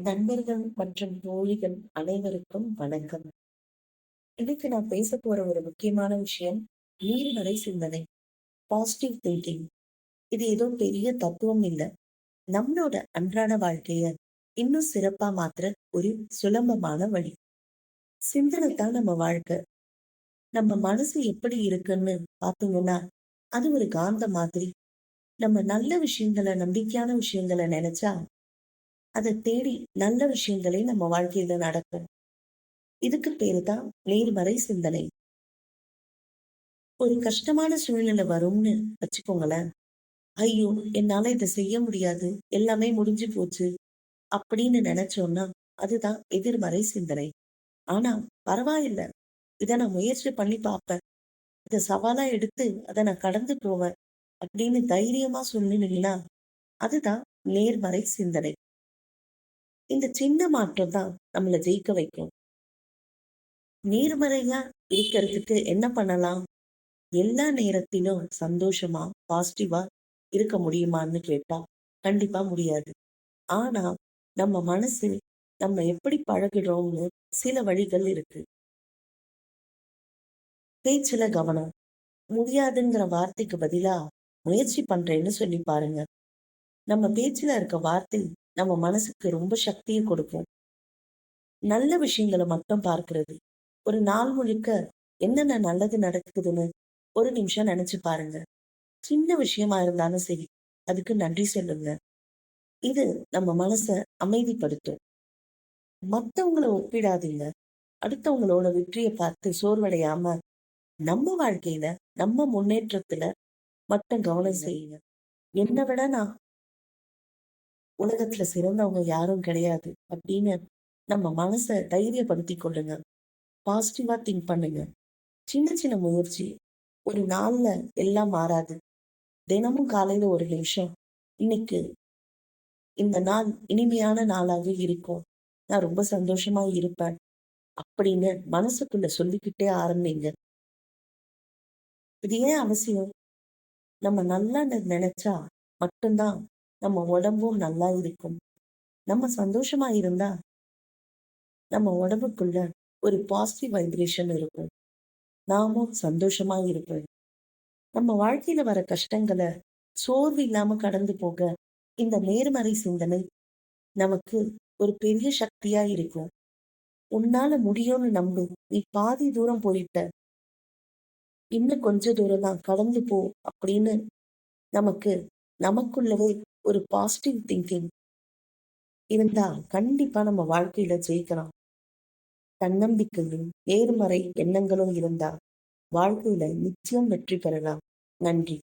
நண்பர்கள் மற்றும் தோழிகள் அனைவருக்கும் வணக்கம். இன்னைக்கு நான் பேச போற ஒரு முக்கியமான விஷயம் நீர்மறை சிந்தனை, பாசிட்டிவ் திங்கிங். இது ஏதோ பெரிய தத்துவம் இல்ல. நம்மளோட அன்றாட வாழ்க்கைய இன்னும் சிறப்பா மாத்துற ஒரு சுலபமான வழி. சிந்தனை தான் நம்ம வாழ்க்கை. நம்ம மனசு எப்படி இருக்குன்னு பாத்தீங்கன்னா, அது ஒரு காந்த மாதிரி. நம்ம நல்ல விஷயங்களை, நம்பிக்கையான விஷயங்களை நினைச்சா அதை தேடி நல்ல விஷயங்களே நம்ம வாழ்க்கையில நடக்கும். இதுக்கு பேரு தான் நேர்மறை சிந்தனை. ஒரு கஷ்டமான சூழ்நிலை வரும்னு வச்சுக்கோங்களேன். ஐயோ! என்னால இத செய்ய முடியாது. எல்லாமே முடிஞ்சு போச்சு. அப்படின்னு நினைச்சோம்னா, அதுதான் எதிர்மறை சிந்தனை. ஆனா, பரவாயில்ல. இத நான் முயற்சி பண்ணி பார்ப்பேன். இத சவாலா எடுத்து அத நான் கடந்து போவேன். அப்படின்னு தைரியமா சொன்னீங்கன்னா, அதுதான் நேர்மறை சிந்தனை. இந்த சின்ன மாற்றம் தான் நம்மள ஜெயிக்க வைக்கும். நேர்மறையா இருக்கிறதுக்கு என்ன பண்ணலாம்? எல்லா நேரத்திலும் சந்தோஷமா, பாசிட்டிவா இருக்க முடியுமான்னு கேட்டா, கண்டிப்பா முடியாது. ஆனா, நம்ம மனசு நம்ம எப்படி பழகுறோம்னு சில வழிகள் இருக்கு. பேச்சுல கவனம். முடியாதுங்கிற வார்த்தைக்கு பதிலா முயற்சி பண்றேன்னு சொல்லி பாருங்க. நம்ம பேச்சுல இருக்க வார்த்தை நம்ம மனசுக்கு ரொம்ப சக்தியை கொடுக்கும். நல்ல விஷயங்களை மட்டும் பார்க்கிறது. ஒரு நாள் முழுக்க என்னென்ன நல்லது நடக்குதுன்னு ஒரு நிமிஷம் நினைச்சு பாருங்க. சின்ன விஷயமா இருந்தாலும் சரி, அதுக்கு நன்றி சொல்லுங்க. இது நம்ம மனச அமைதிப்படுத்தும். மத்தவங்கள ஒப்பிடாதீங்க. அடுத்தவங்களோட வெற்றிய பார்த்து சோர்வடையாம, நம்ம வாழ்க்கையில, நம்ம முன்னேற்றத்துல மட்டும் கவனம் செய்யுங்க. என்னை விட நான் உலகத்துல சிறந்தவங்க யாரும் கிடையாது அப்படின்னு நம்ம மனச தைரியப்படுத்திக் கொள்ளுங்க. பாசிட்டிவா திங்க் பண்ணுங்க. சின்ன சின்ன முயற்சி. ஒரு நாள்ல எல்லாம் மாறாது. தினமும் காலையில ஒரு நிமிஷம். இன்னைக்கு இந்த நாள் இனிமையான நாளாக இருக்கும். நான் ரொம்ப சந்தோஷமா இருப்பேன். அப்படின்னு மனசுக்குள்ள சொல்லிக்கிட்டே ஆரம்பிங்க. இது ஏன் அவசியம்? நம்ம நல்லா நினைச்சா மட்டும்தான் நம்ம உடம்பும் நல்லா இருக்கும். நம்ம சந்தோஷமா இருந்தா நம்ம உடம்புக்குள்ள ஒரு பாசிட்டிவ் வைப்ரேஷன் இருக்கும். நாமும் சந்தோஷமா இருப்போம். நம்ம வாழ்க்கையில வர கஷ்டங்களை சோர்வு இல்லாம கடந்து போக இந்த நேர்மறை சிந்தனை நமக்கு ஒரு பெரிய சக்தியா இருக்கும். உன்னால முடியும்னு நம்பு. நீ பாதி தூரம் போயிட்ட. இன்னும் கொஞ்ச தூரம் தான் கடந்து போ அப்படின்னு நமக்கு நமக்குள்ளவே ஒரு பாசிட்டிவ் திங்கிங் இருந்தா கண்டிப்பா நம்ம வாழ்க்கையில ஜெயிக்கலாம். தன்னம்பிக்கையும் நேர்மறை எண்ணங்களும் இருந்தா வாழ்க்கையில நிச்சயம் வெற்றி பெறலாம். நன்றி.